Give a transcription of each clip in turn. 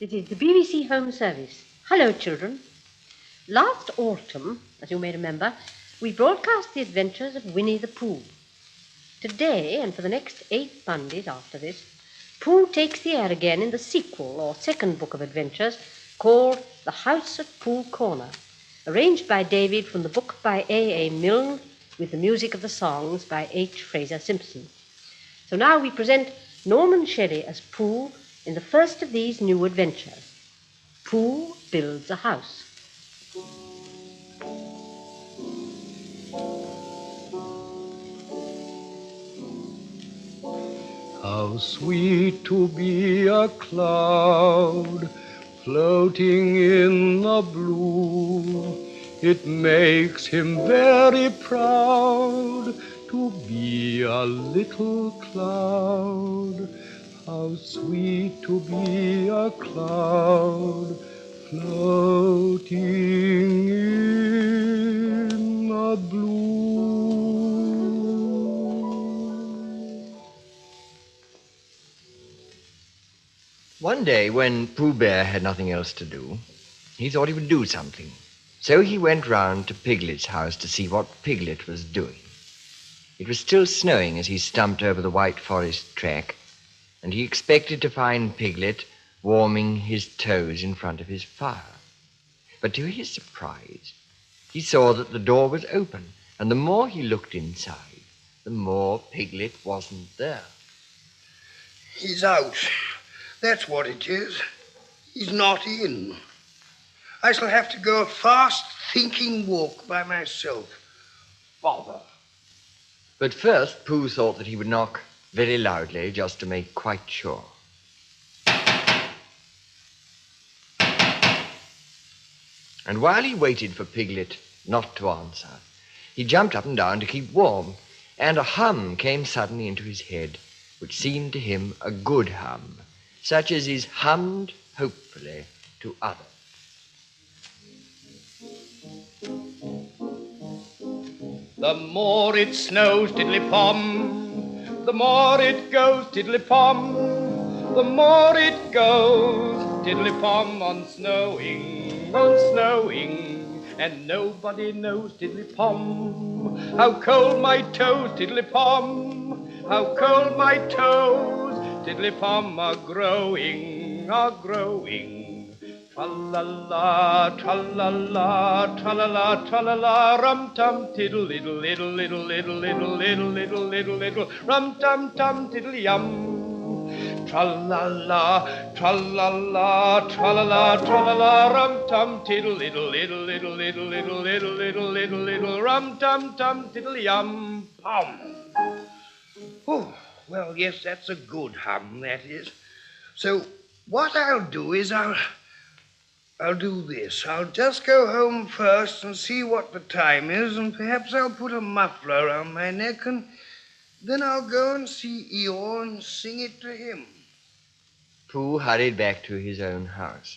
It is the BBC Home Service. Hello, children. Last autumn, as you may remember, we broadcast the adventures of Winnie the Pooh. Today, and for the next 8 Mondays after this, Pooh takes the air again in the sequel or second book of adventures called The House at Pooh Corner, arranged by David from the book by A.A.Milne with the music of the songs by H. Fraser Simpson. So now we present Norman Shelley as Pooh in the first of these new adventures. Pooh Builds a House. How sweet to be a cloud floating in the blue. It makes him very proud to be a little cloud. How sweet to be a cloud floating in the blue. One day, when Pooh Bear had nothing else to do, he thought he would do something. So he went round to Piglet's house to see what Piglet was doing. It was still snowing as he stumped over the White Forest track, and he expected to find Piglet warming his toes in front of his fire. But to his surprise, he saw that the door was open, and the more he looked inside, the more Piglet wasn't there. He's out. That's what it is. He's not in. I shall have to go a fast thinking walk by myself. Bother. But first, Pooh thought that he would knock very loudly just to make quite sure. And while he waited for Piglet not to answer, he jumped up and down to keep warm, and a hum came suddenly into his head, which seemed to him a good hum, such as is hummed hopefully to others. The more it snows, tiddly-pom, the more it goes, tiddly-pom, the more it goes, tiddly-pom, on snowing, and nobody knows, tiddly-pom, how cold my toes, tiddly-pom, how cold my toes, tiddly-pom, are growing. Tra-la-la, tra-la-la, tra-la-la, tra-la-la, rum-tum, tiddle-liddle, liddle, liddle, liddle, liddle, liddle, liddle, liddle, liddle, rum-tum-tum, tiddle-yum. Tra-la-la, tra-la-la, tra-la-la, tra-la-la, rum-tum, tiddle-liddle, liddle, liddle, liddle, liddle, liddle, liddle, liddle, liddle, rum-tum-tum, tiddle-yum, pom. Oh, well, yes, that's a good hum, that is. So what I'll do is I'll do this. I'll just go home first and see what the time is, and perhaps I'll put a muffler around my neck, and then I'll go and see Eeyore and sing it to him. Pooh hurried back to his own house,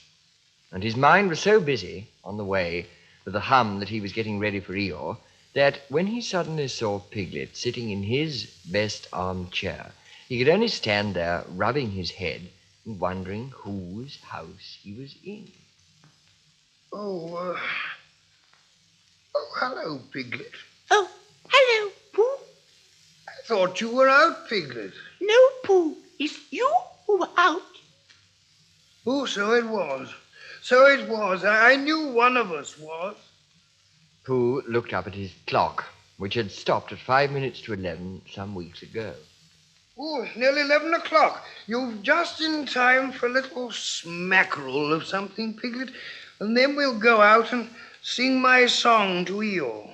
and his mind was so busy on the way with the hum that he was getting ready for Eeyore that when he suddenly saw Piglet sitting in his best armchair, he could only stand there rubbing his head and wondering whose house he was in. Oh, hello, Piglet. Oh, hello, Pooh. I thought you were out, Piglet. No, Pooh, it's you who were out. Oh, so it was. So it was. I knew one of us was. Pooh looked up at his clock, which had stopped at 5 minutes to 11 some weeks ago. Oh, it's nearly 11 o'clock. You're just in time for a little smackerel of something, Piglet, and then we'll go out and sing my song to Eeyore.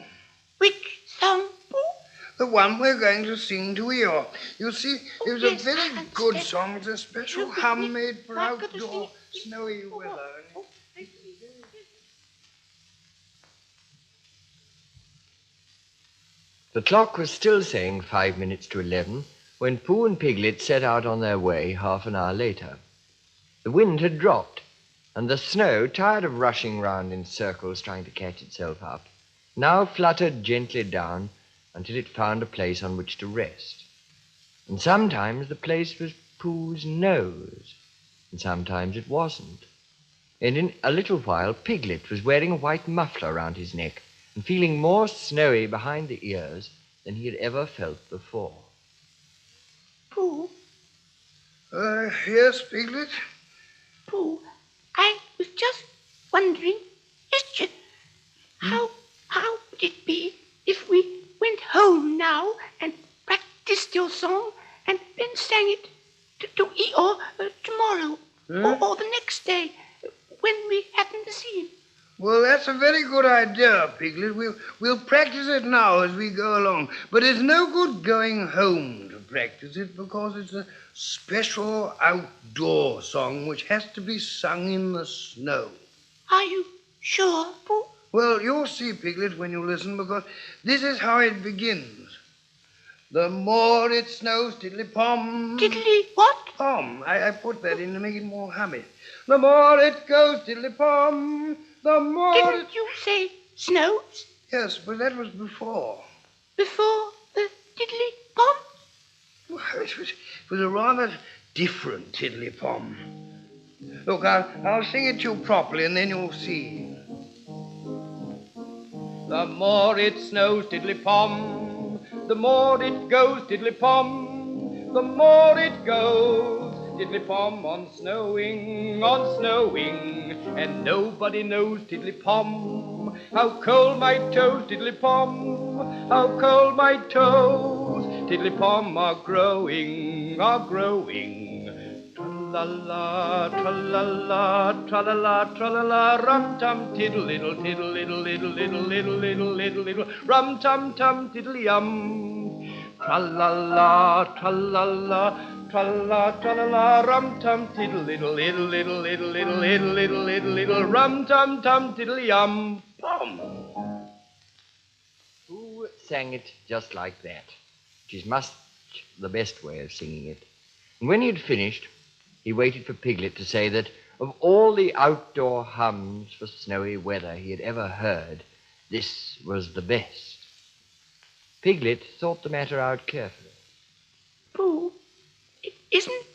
Which song, Pooh? The one we're going to sing to Eeyore. You see, it was yes, a very I good understand. song. It's a special No, hum made for I'm gonna outdoor sing it. snowy weather. Oh, I see. The clock was still saying 5 minutes to 11 when Pooh and Piglet set out on their way half an hour later. The wind had dropped, and the snow, tired of rushing round in circles trying to catch itself up, now fluttered gently down until it found a place on which to rest. And sometimes the place was Pooh's nose, and sometimes it wasn't. And in a little while, Piglet was wearing a white muffler round his neck and feeling more snowy behind the ears than he had ever felt before. Pooh, Yes, Piglet? Pooh, I was just wondering, how would it be if we went home now and practiced your song and then sang it to Eeyore tomorrow or the next day when we happen to see him? Well, that's a very good idea, Piglet. We'll practice it now as we go along. But it's no good going home to practice it because it's a special outdoor song which has to be sung in the snow. Are you sure, Pooh? Well, you'll see, Piglet, when you listen, because this is how it begins. The more it snows, tiddly-pom. Tiddly what? Pom. I put that in to make it more hummy. The more it goes, tiddly-pom, the more Didn't you say snows Yes, but that was before. before the tiddly-pom? Well, it was a rather different tiddly-pom. Look, I'll sing it to you properly, and then you'll see. The more it snows, tiddly-pom, the more it goes, tiddly-pom, the more it goes, tiddly-pom, on snowing, and nobody knows, tiddly-pom, how cold my toes, tiddly-pom, how cold my toes, tiddly-pom, are growing, Tra-la-la, tra-la-la, tra-la-la, tra-la-la, rum-tum, tiddle-liddle, tiddle-liddle, liddle-liddle, liddle-liddle, liddle-liddle, rum-tum-tum, tiddle-yum. Tra-la-la, tra-la-la, tra-la-la, tra-la-la, rum-tum, tiddle-liddle, liddle-liddle, liddle-liddle, liddle-liddle, liddle-liddle, rum-tum-tum, tiddle-yum. Pom! Pooh sang it just like that, which is much the best way of singing it. And when he had finished, he waited for Piglet to say that of all the outdoor hums for snowy weather he had ever heard, this was the best. Piglet thought the matter out carefully. Pooh, it isn't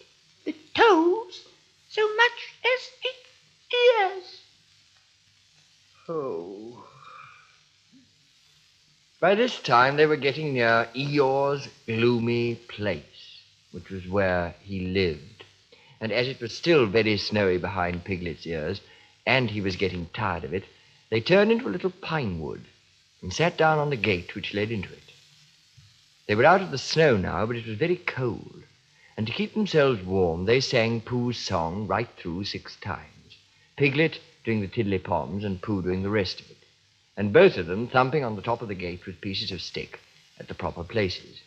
the toes so much as the ears. Oh. By this time they were getting near Eeyore's gloomy place, which was where he lived. And as it was still very snowy behind Piglet's ears, and he was getting tired of it, they turned into a little pine wood and sat down on the gate which led into it. They were out of the snow now, but it was very cold, and to keep themselves warm, they sang Pooh's song right through 6 times, Piglet doing the tiddly-poms and Pooh doing the rest of it, and both of them thumping on the top of the gate with pieces of stick at the proper places.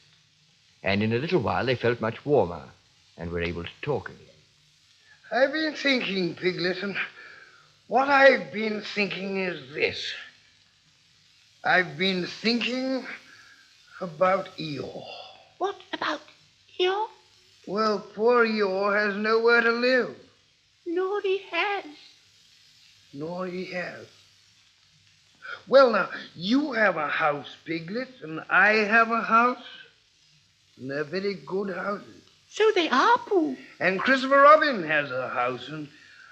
And in a little while they felt much warmer and were able to talk again. I've been thinking, Piglet, and what I've been thinking is this. I've been thinking about Eeyore. What about Eeyore? Well, poor Eeyore has nowhere to live. Nor he has. Nor he has. Well, now, you have a house, Piglet, and I have a house, and they're very good houses. So they are, Pooh. And Christopher Robin has a house, and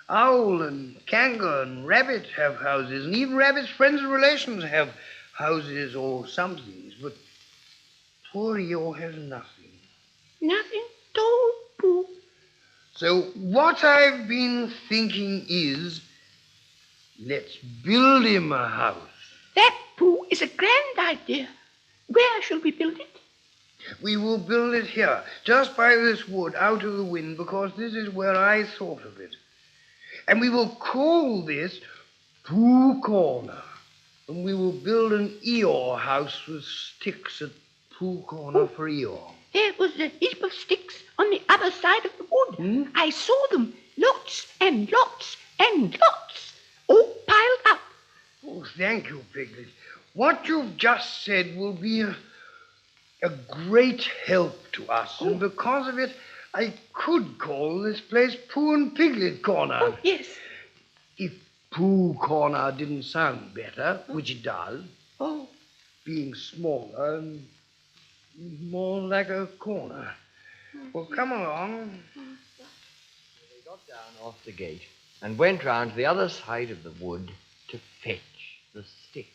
Owl and Kangaroo and Rabbit have houses, and even Rabbit's friends and relations have houses or somethings, but poor Eeyore has nothing. Nothing at all, Pooh. So what I've been thinking is, let's build him a house. That, Pooh, is a grand idea. Where shall we build it? We will build it here, just by this wood, out of the wind, because this is where I thought of it. And we will call this Pooh Corner. And we will build an Eeyore house with sticks at Pooh Corner for Eeyore. There was a heap of sticks on the other side of the wood. I saw them, lots and lots and lots, all piled up. Oh, thank you, Piglet. What you've just said will be a great help to us, and because of it, I could call this place Pooh and Piglet Corner. Oh, yes. If Pooh Corner didn't sound better, which it does, Oh, being smaller and more like a corner. Well, come along. They got down off the gate and went round to the other side of the wood to fetch the stick.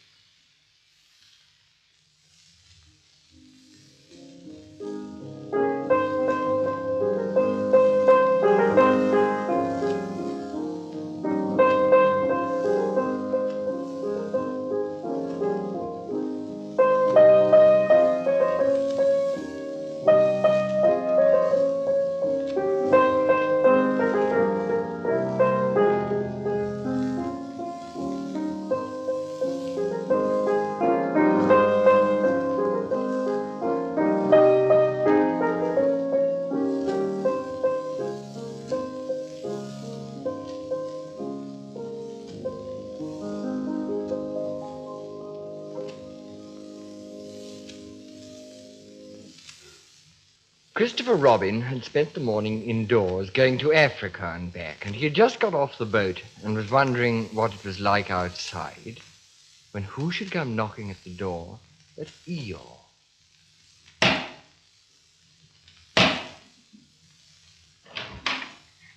Christopher Robin had spent the morning indoors going to Africa and back, and he had just got off the boat and was wondering what it was like outside when who should come knocking at the door but Eeyore.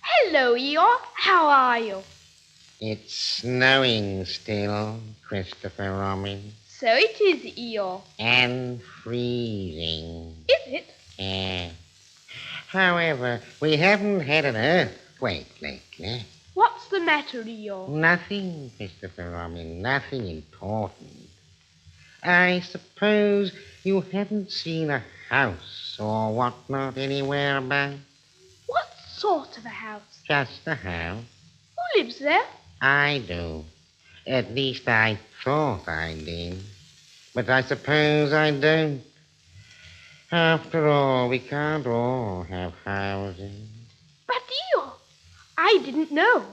Hello, Eeyore. How are you? It's snowing still, Christopher Robin. So it is, Eeyore. And freezing. Is it? Yeah. However, we haven't had an earthquake lately. What's the matter, Eeyore? Nothing, Christopher Robin, nothing important. I suppose you haven't seen a house or whatnot anywhere about? What sort of a house? Just a house. Who lives there? I do. At least I thought I did. But I suppose I don't. After all, we can't all have houses. But, Eeyore, I didn't know.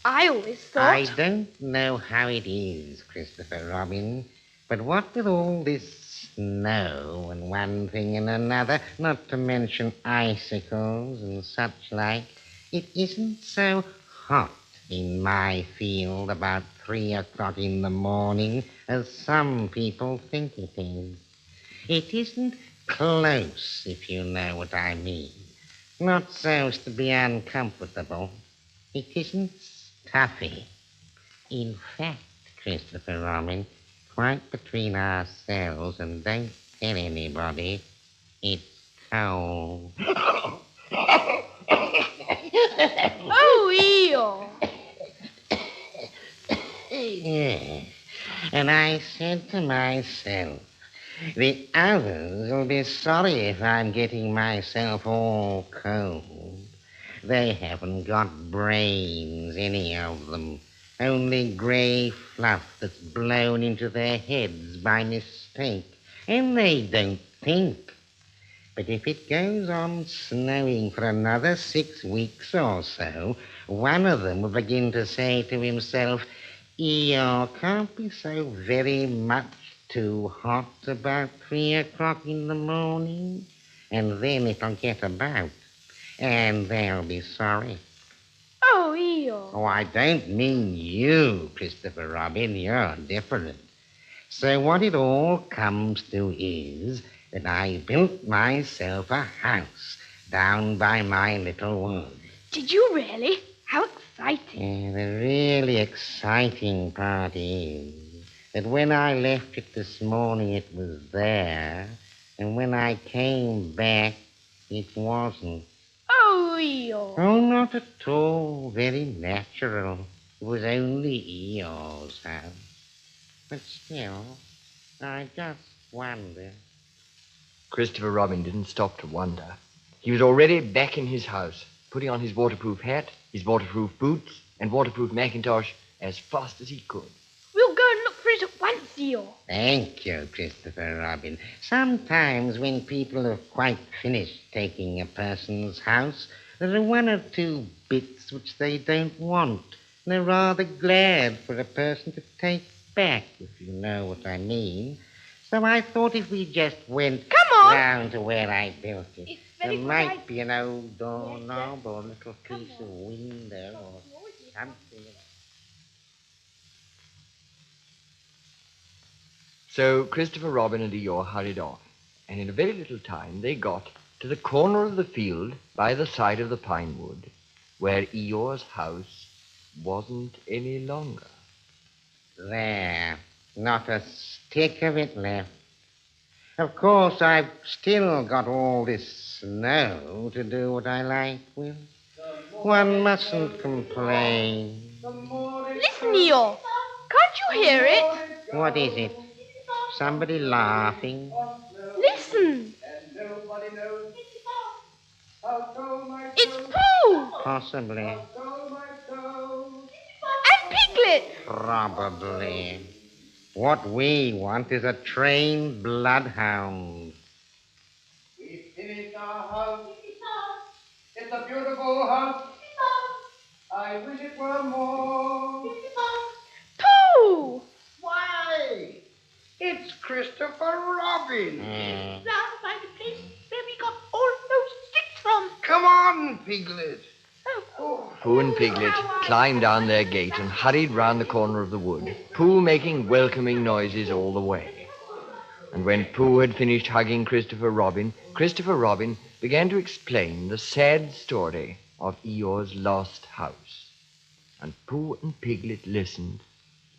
I always thought... I don't know how it is, Christopher Robin, but what with all this snow and one thing and another, not to mention icicles and such like, it isn't so hot in my field about 3 o'clock in the morning as some people think it is. It isn't close, if you know what I mean. Not so as to be uncomfortable. It isn't stuffy. In fact, Christopher Robin, quite between ourselves, and don't tell anybody, it's cold. Oh, Eeyore. Yes. And I said to myself, the others will be sorry if I'm getting myself all cold. They haven't got brains, any of them. Only grey fluff that's blown into their heads by mistake. And they don't think. But if it goes on snowing for another 6 weeks or so, one of them will begin to say to himself, Eeyore can't be so very much too hot about 3 o'clock in the morning. And then it'll get about. And they'll be sorry. Oh, Eeyore. Oh, I don't mean you, Christopher Robin. You're different. So what it all comes to is that I built myself a house down by my little wood. Did you really? How exciting. And the really exciting part is that when I left it this morning, it was there. And when I came back, it wasn't. Oh, Eeyore. Oh, not at all. Very natural. It was only Eeyore's house. But still, I just wonder. Christopher Robin didn't stop to wonder. He was already back in his house, putting on his waterproof hat, his waterproof boots, and waterproof mackintosh as fast as he could. We'll go and look for it at once, Eeyore. Thank you, Christopher Robin. Sometimes when people have quite finished taking a person's house, there are 1 or 2 bits which they don't want. And they're rather glad for a person to take back, if you know what I mean. So I thought if we just went round to where I built it, It's there very might bright. be an old doorknob or a little piece of window or something. So Christopher Robin and Eeyore hurried off, and in a very little time they got to the corner of the field by the side of the pine wood, where Eeyore's house wasn't any longer. There, not a stick of it left. Of course, I've still got all this snow to do what I like with. One mustn't complain. Listen, Eeyore. Can't you hear it? What is it? Somebody laughing? Listen. It's Pooh Possibly. and Piglet. Probably. What we want is a trained bloodhound. We finished our house. It's a beautiful house. I wish it were more. Pooh! Why, it's Christopher Robin. Round by the place where we got all those sticks from. Come on, Piglet. Pooh and Piglet climbed down their gate and hurried round the corner of the wood, Pooh making welcoming noises all the way. And when Pooh had finished hugging Christopher Robin began to explain the sad story of Eeyore's lost house. And Pooh and Piglet listened,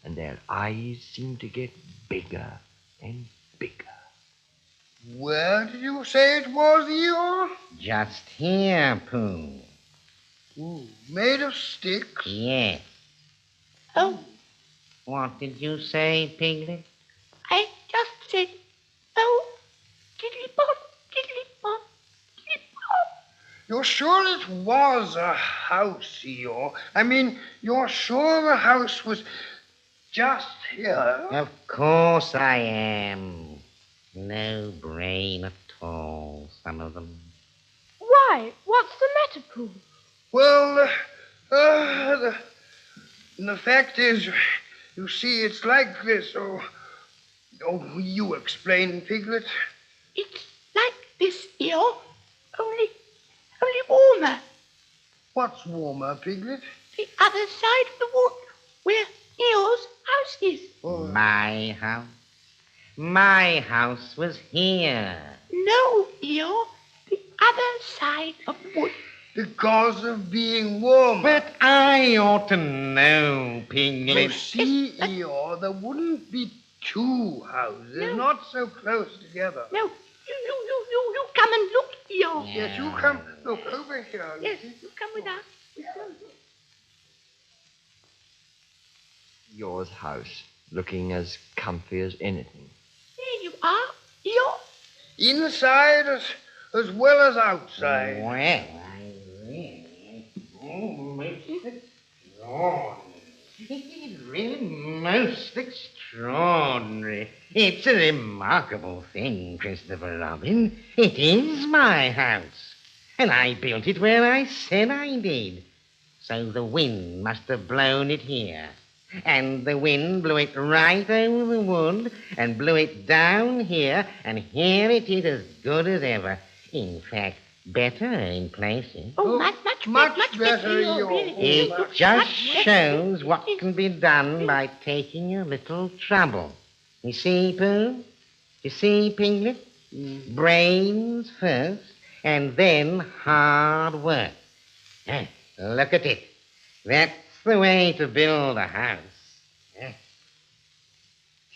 and their eyes seemed to get bigger and bigger. Where did you say it was, Eeyore? Just here, Pooh. Ooh, made of sticks? Yes. Oh, What did you say, Piglet? I just said, oh, tiddly-pop, tiddly-pop, tiddly-pop. You're sure it was a house, Eeyore? I mean, you're sure the house was just here? Of course I am. No brain at all, some of them. Why? What's the matter, Pooh? Well, the fact is, you see, it's like this. Oh, you explain, Piglet. It's like this, Eeyore, only warmer. What's warmer, Piglet? The other side of the wood, where Eeyore's house is. Oh, My house? My house was here. No, Eeyore, the other side of the wood. because of being warmer. But I ought to know, You Piglet. see, Eeyore, there wouldn't be two houses, No. not so close together. No, you come and look, Eeyore. Yes, you come. Look, over here. Yes, you come with us. Eeyore's house, looking as comfy as anything. There you are, Eeyore. Inside as well as outside. Well, I really... Oh, most extraordinary. It is really most extraordinary. It's a remarkable thing, Christopher Robin. It is my house. And I built it where I said I did. So the wind must have blown it here. And the wind blew it right over the wood and blew it down here, and here it is as good as ever. In fact, better in places. Oh, Oh, much much better, Eeyore, Eeyore. really. It Much just better. shows what can be done by taking a little trouble. You see, Pooh? You see, Piglet? Brains first, and then hard work. Look at it. That's the way to build a house.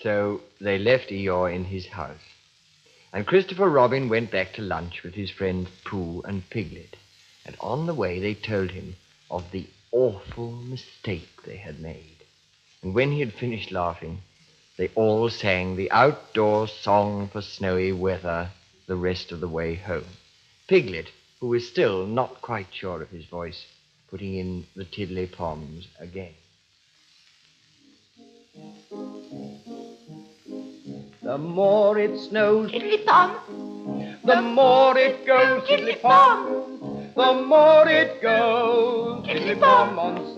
So they left Eeyore in his house. And Christopher Robin went back to lunch with his friends Pooh and Piglet. And on the way they told him of the awful mistake they had made. And when he had finished laughing, they all sang the outdoor song for snowy weather the rest of the way home. Piglet, who was still not quite sure of his voice, putting in the tiddly-poms again. The more it snows, Tiddly-pom. the more it goes, tiddly-pom. The more it goes, tiddly-pom, on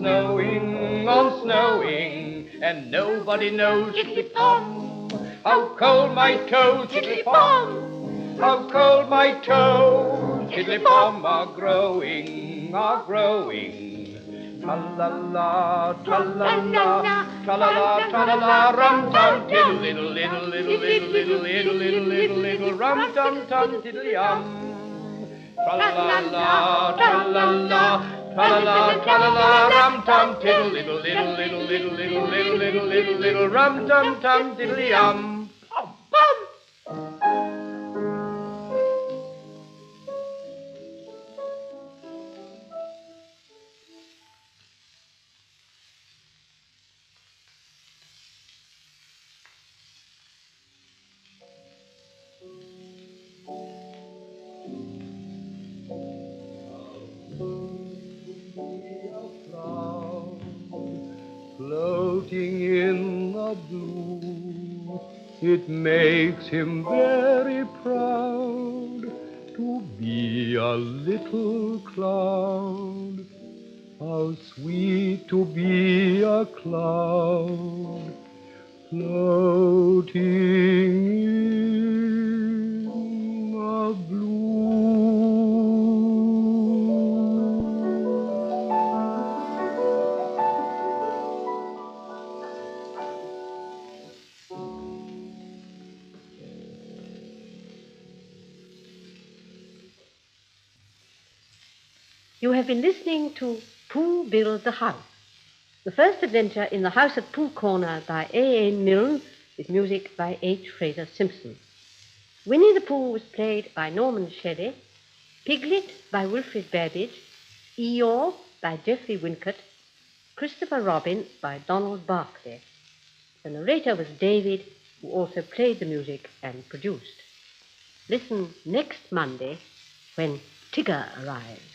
snowing, and nobody knows, tiddly-pom, how cold my toes, tiddly-pom, how cold my toes, tiddly-pom, are growing. Tra-la-la, tra-la-la, tra-la-la, tra-la-la, rum-tum, tiddle-little, rum-tum-tum, tiddly-um. Tra-la-la, tra-la-la, Tra-la-la, tra-la-la, rum-tum, tiddle, little, little, little, little, little, little, little, little, little, rum-tum-tum, tiddly-um. Floating in the blue, it makes him very proud to be a little cloud. How sweet to be a cloud, floating in the blue. You have been listening to Pooh Builds a House, the first adventure in the House at Pooh Corner by A.A.Milne, with music by H. Fraser Simpson. Winnie the Pooh was played by Norman Shelley, Piglet by Wilfred Babbage, Eeyore by Geoffrey Wincott, Christopher Robin by Donald Barclay. The narrator was David, who also played the music and produced. Listen next Monday when Tigger arrives.